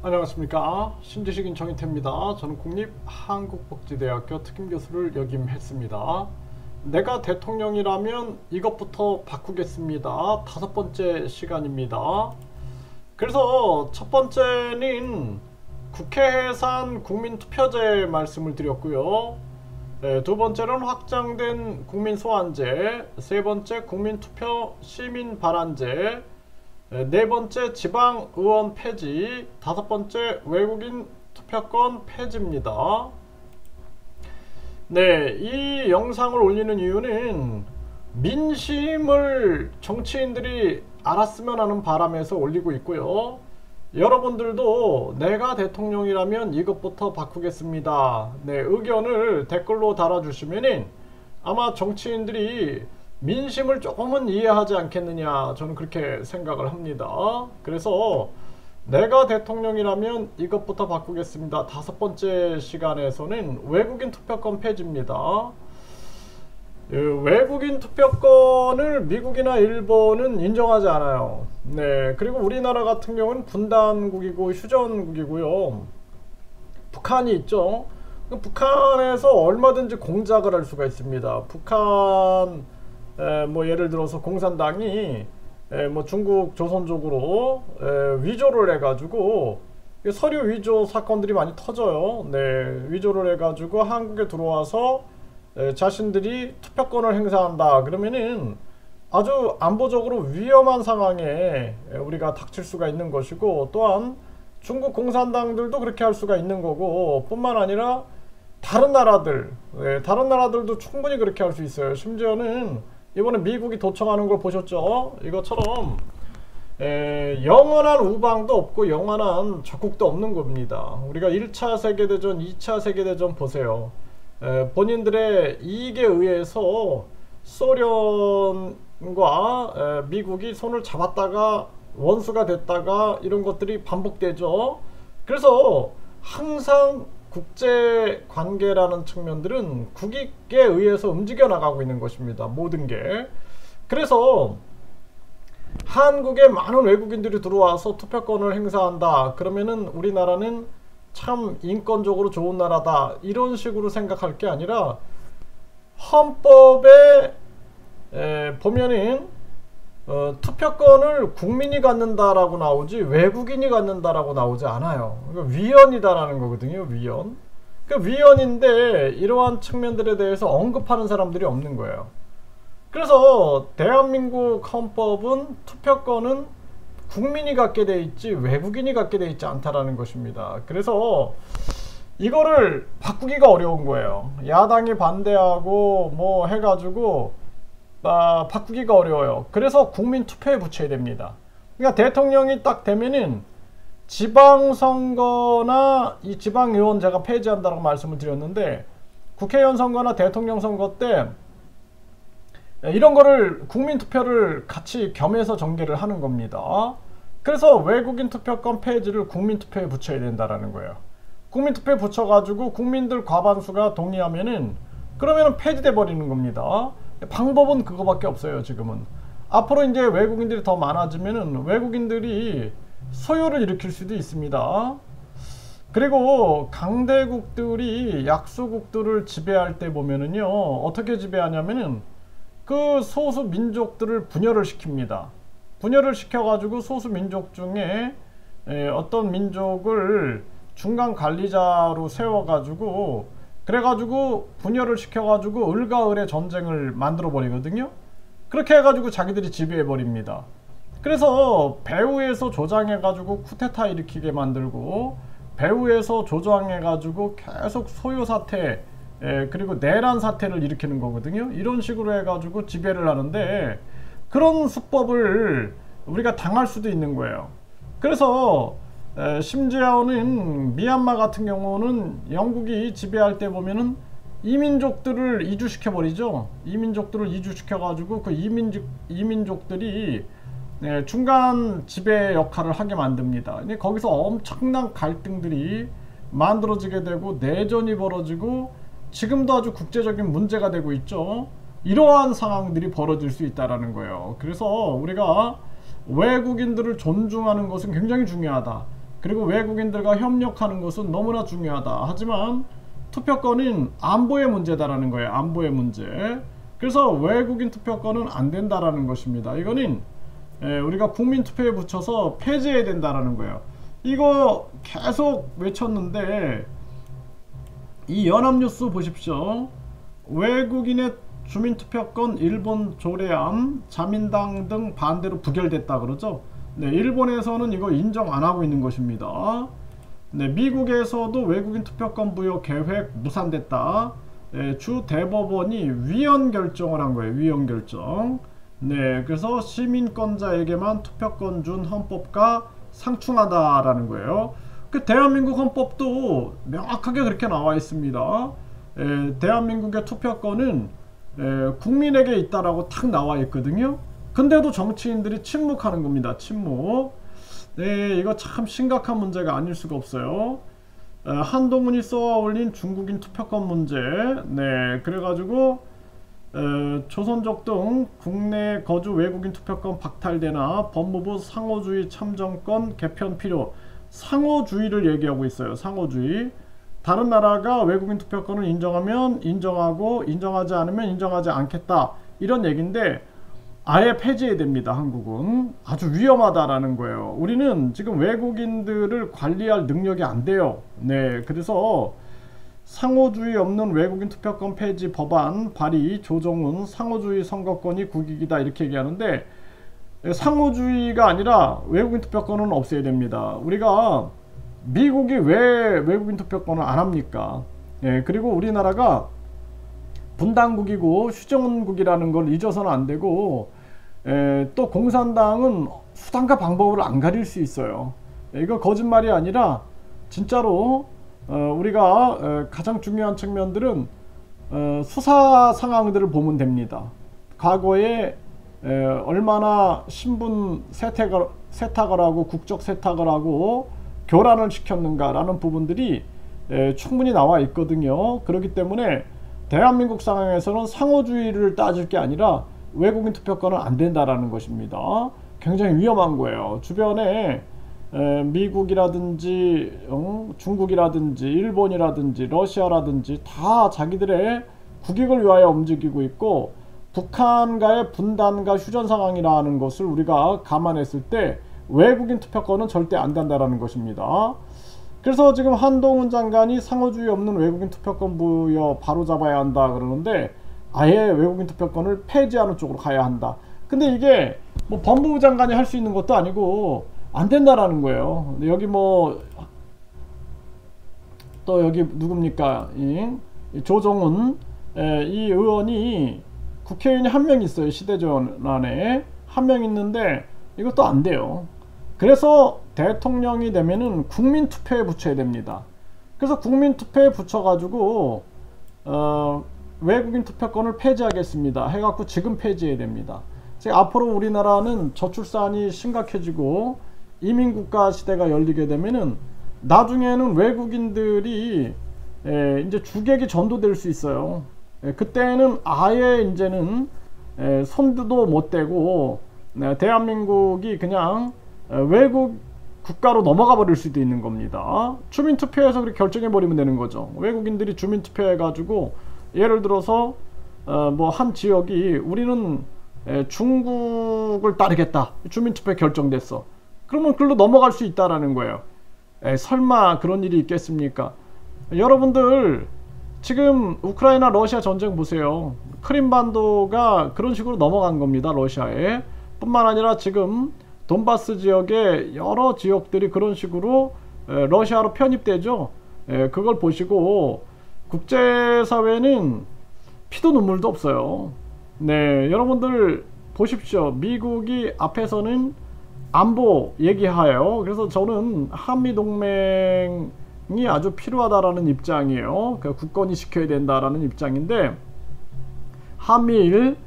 안녕하십니까. 신지식인 정인태입니다. 저는 국립한국복지대학교 특임교수를 역임했습니다. 내가 대통령이라면 이것부터 바꾸겠습니다. 5번째 시간입니다. 그래서 첫 번째는 국회 해산 국민투표제 말씀을 드렸고요. 두 번째는 확장된 국민소환제, 세 번째 국민투표 시민발안제, 네 번째 지방의원 폐지, 다섯 번째 외국인 투표권 폐지입니다. 네, 이 영상을 올리는 이유는 민심을 정치인들이 알았으면 하는 바람에서 올리고 있고요. 여러분들도 내가 대통령이라면 이것부터 바꾸겠습니다. 네, 의견을 댓글로 달아주시면 아마 정치인들이 민심을 조금은 이해하지 않겠느냐, 저는 그렇게 생각을 합니다. 그래서 내가 대통령이라면 이것부터 바꾸겠습니다. 5번째 시간에서는 외국인 투표권 폐지입니다. 외국인 투표권을 미국이나 일본은 인정하지 않아요. 네, 그리고 우리나라 같은 경우는 분단국이고 휴전국이고요. 북한이 있죠. 북한에서 얼마든지 공작을 할 수가 있습니다. 북한 뭐 예를 들어서 공산당이 뭐 중국 조선족으로 위조를 해가지고 서류 위조 사건들이 많이 터져요. 네, 위조를 해가지고 한국에 들어와서 자신들이 투표권을 행사한다 그러면은 아주 안보적으로 위험한 상황에 우리가 닥칠 수가 있는 것이고, 또한 중국 공산당들도 그렇게 할 수가 있는 거고, 뿐만 아니라 다른 나라들도 충분히 그렇게 할 수 있어요. 심지어는 이번에 미국이 도청하는 걸 보셨죠? 이것처럼 영원한 우방도 없고 영원한 적국도 없는 겁니다. 우리가 1차 세계대전, 2차 세계대전 보세요. 본인들의 이익에 의해서 소련과 미국이 손을 잡았다가 원수가 됐다가 이런 것들이 반복되죠. 그래서 항상 국제관계라는 측면들은 국익에 의해서 움직여 나가고 있는 것입니다. 모든 게. 그래서 한국에 많은 외국인들이 들어와서 투표권을 행사한다 그러면은 우리나라는 참 인권적으로 좋은 나라다 이런 식으로 생각할 게 아니라, 헌법에 보면은 투표권을 국민이 갖는다라고 나오지 외국인이 갖는다라고 나오지 않아요. 위헌이다라는 거거든요. 위헌. 위헌인데 이러한 측면들에 대해서 언급하는 사람들이 없는 거예요. 그래서 대한민국 헌법은 투표권은 국민이 갖게 돼 있지 외국인이 갖게 돼 있지 않다라는 것입니다. 그래서 이거를 바꾸기가 어려운 거예요. 야당이 반대하고 뭐 해가지고 바꾸기가 어려워요. 그래서 국민투표에 붙여야 됩니다. 그러니까 대통령이 딱 되면은 지방선거나 이 지방의원 제가 폐지한다고 말씀을 드렸는데, 국회의원 선거나 대통령 선거 때 이런 거를 국민투표를 같이 겸해서 전개를 하는 겁니다. 그래서 외국인 투표권 폐지를 국민투표에 붙여야 된다라는 거예요. 국민투표에 붙여가지고 국민들 과반수가 동의하면은 그러면은 폐지돼 버리는 겁니다. 방법은 그거밖에 없어요. 지금은 앞으로 이제 외국인들이 더 많아지면은 외국인들이 소요를 일으킬 수도 있습니다. 그리고 강대국들이 약소국들을 지배할 때 보면은요, 어떻게 지배하냐면은 그 소수 민족들을 분열을 시킵니다. 분열을 시켜가지고 소수 민족 중에 어떤 민족을 중간 관리자로 세워가지고, 그래가지고 분열을 시켜가지고 을과 을의 전쟁을 만들어 버리거든요. 그렇게 해가지고 자기들이 지배해 버립니다. 그래서 배후에서 조장해가지고 쿠데타 일으키게 만들고, 배후에서 조장해가지고 계속 소요 사태, 그리고 내란 사태를 일으키는 거거든요. 이런 식으로 해가지고 지배를 하는데, 그런 수법을 우리가 당할 수도 있는 거예요. 그래서 심지어는 미얀마 같은 경우는 영국이 지배할 때 보면은 이민족들을 이주시켜 버리죠. 이민족들을 이주시켜 가지고 그 이민족들이 중간 지배 역할을 하게 만듭니다. 근데 거기서 엄청난 갈등들이 만들어지게 되고 내전이 벌어지고 지금도 아주 국제적인 문제가 되고 있죠. 이러한 상황들이 벌어질 수 있다는 거예요. 그래서 우리가 외국인들을 존중하는 것은 굉장히 중요하다. 그리고 외국인들과 협력하는 것은 너무나 중요하다. 하지만 투표권은 안보의 문제다라는 거예요. 안보의 문제. 그래서 외국인 투표권은 안 된다라는 것입니다. 이거는 우리가 국민투표에 붙여서 폐지해야 된다라는 거예요. 이거 계속 외쳤는데 이 연합뉴스 보십시오. 외국인의 주민투표권 일본 조례안 자민당 등 반대로 부결됐다 그러죠. 네, 일본에서는 이거 인정 안 하고 있는 것입니다. 네, 미국에서도 외국인 투표권 부여 계획 무산됐다. 네, 주 대법원이 위헌 결정을 한 거예요. 위헌 결정. 네, 그래서 시민권자에게만 투표권 준 헌법과 상충하다라는 거예요. 그 대한민국 헌법도 명확하게 그렇게 나와 있습니다. 대한민국의 투표권은 국민에게 있다라고 탁 나와 있거든요. 근데도 정치인들이 침묵하는 겁니다. 침묵. 네, 이거 참 심각한 문제가 아닐 수가 없어요. 한동훈이 쏘아 올린 중국인 투표권 문제. 네, 그래가지고 조선족 등 국내 거주 외국인 투표권 박탈되나 법무부 상호주의 참정권 개편 필요. 상호주의를 얘기하고 있어요. 상호주의. 다른 나라가 외국인 투표권을 인정하면 인정하고 인정하지 않으면 인정하지 않겠다. 이런 얘기인데 아예 폐지해야 됩니다. 한국은. 아주 위험하다라는 거예요. 우리는 지금 외국인들을 관리할 능력이 안 돼요. 네, 그래서 상호주의 없는 외국인 투표권 폐지 법안 발의 조정훈 상호주의 선거권이 국익이다 이렇게 얘기하는데 상호주의가 아니라 외국인 투표권은 없애야 됩니다. 우리가 미국이 왜 외국인 투표권을 안 합니까? 예, 그리고 우리나라가 분단국이고 휴전국이라는 걸 잊어서는 안 되고 또 공산당은 수단과 방법을 안 가릴 수 있어요. 이거 거짓말이 아니라 진짜로 우리가 가장 중요한 측면들은 수사 상황들을 보면 됩니다. 과거에 얼마나 신분 세탁을 하고 국적 세탁을 하고 교란을 시켰는가 라는 부분들이 충분히 나와 있거든요. 그렇기 때문에 대한민국 상황에서는 상호주의를 따질 게 아니라 외국인 투표권은 안 된다라는 것입니다. 굉장히 위험한 거예요. 주변에 미국이라든지 중국이라든지 일본이라든지 러시아라든지 다 자기들의 국익을 위하여 움직이고 있고 북한과의 분단과 휴전 상황이라는 것을 우리가 감안했을 때 외국인 투표권은 절대 안 된다라는 것입니다. 그래서 지금 한동훈 장관이 상호주의 없는 외국인 투표권 부여 바로잡아야 한다 그러는데 아예 외국인 투표권을 폐지하는 쪽으로 가야 한다. 근데 이게 뭐 법무부 장관이 할 수 있는 것도 아니고 안 된다라는 거예요. 근데 여기 뭐 또 여기 누굽니까? 이 조정훈 이 의원이 국회의원이 한 명 있어요. 시대전환에 한 명 있는데 이것도 안 돼요. 그래서 대통령이 되면은 국민투표에 붙여야 됩니다. 그래서 국민투표에 붙여가지고 외국인 투표권을 폐지하겠습니다 해갖고 지금 폐지해야 됩니다. 앞으로 우리나라는 저출산이 심각해지고 이민국가 시대가 열리게 되면은 나중에는 외국인들이 이제 주객이 전도될 수 있어요. 그때는 아예 이제는 손도 못 대고 대한민국이 그냥 외국 국가로 넘어가 버릴 수도 있는 겁니다. 주민투표에서 그렇게 결정해 버리면 되는 거죠. 외국인들이 주민투표해 가지고 예를 들어서 뭐 한 지역이 우리는 중국을 따르겠다. 주민투표에 결정됐어. 그러면 글로 넘어갈 수 있다라는 거예요. 설마 그런 일이 있겠습니까? 여러분들 지금 우크라이나 러시아 전쟁 보세요. 크림반도가 그런 식으로 넘어간 겁니다. 러시아에. 뿐만 아니라 지금 돈바스 지역의 여러 지역들이 그런 식으로 러시아로 편입되죠. 그걸 보시고 국제사회는 피도 눈물도 없어요. 네, 여러분들 보십시오. 미국이 앞에서는 안보 얘기하여 그래서 저는 한미동맹이 아주 필요하다라는 입장이에요. 굳건히 지켜야 된다라는 입장인데 한미일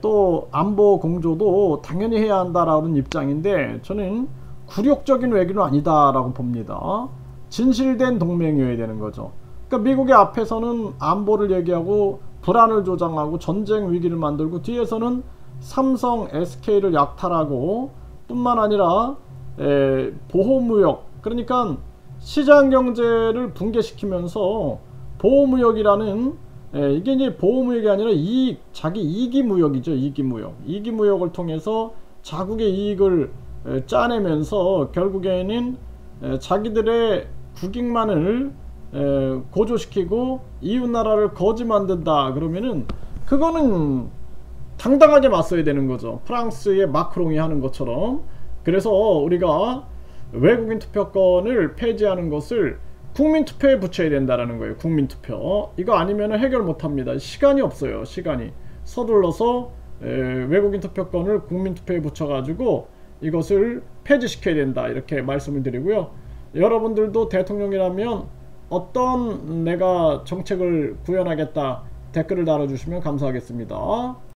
또 안보 공조도 당연히 해야 한다라는 입장인데 저는 굴욕적인 외교는 아니다라고 봅니다. 진실된 동맹이어야 되는 거죠. 그러니까 미국의 앞에서는 안보를 얘기하고 불안을 조장하고 전쟁 위기를 만들고 뒤에서는 삼성, SK를 약탈하고 뿐만 아니라 보호무역 그러니까 시장 경제를 붕괴시키면서 보호무역이라는, 이게 이제 보호무역이 아니라 자기 이기무역이죠. 이기무역을 통해서 자국의 이익을 짜내면서 결국에는 자기들의 국익만을 고조시키고 이웃나라를 거지 만든다. 그러면은 그거는 당당하게 맞서야 되는 거죠. 프랑스의 마크롱이 하는 것처럼. 그래서 우리가 외국인 투표권을 폐지하는 것을 국민투표에 붙여야 된다는 거예요. 국민투표. 이거 아니면 해결 못합니다. 시간이 없어요. 시간이. 서둘러서 외국인 투표권을 국민투표에 붙여가지고 이것을 폐지시켜야 된다. 이렇게 말씀을 드리고요. 여러분들도 대통령이라면 어떤 내가 정책을 구현하겠다 댓글을 달아주시면 감사하겠습니다.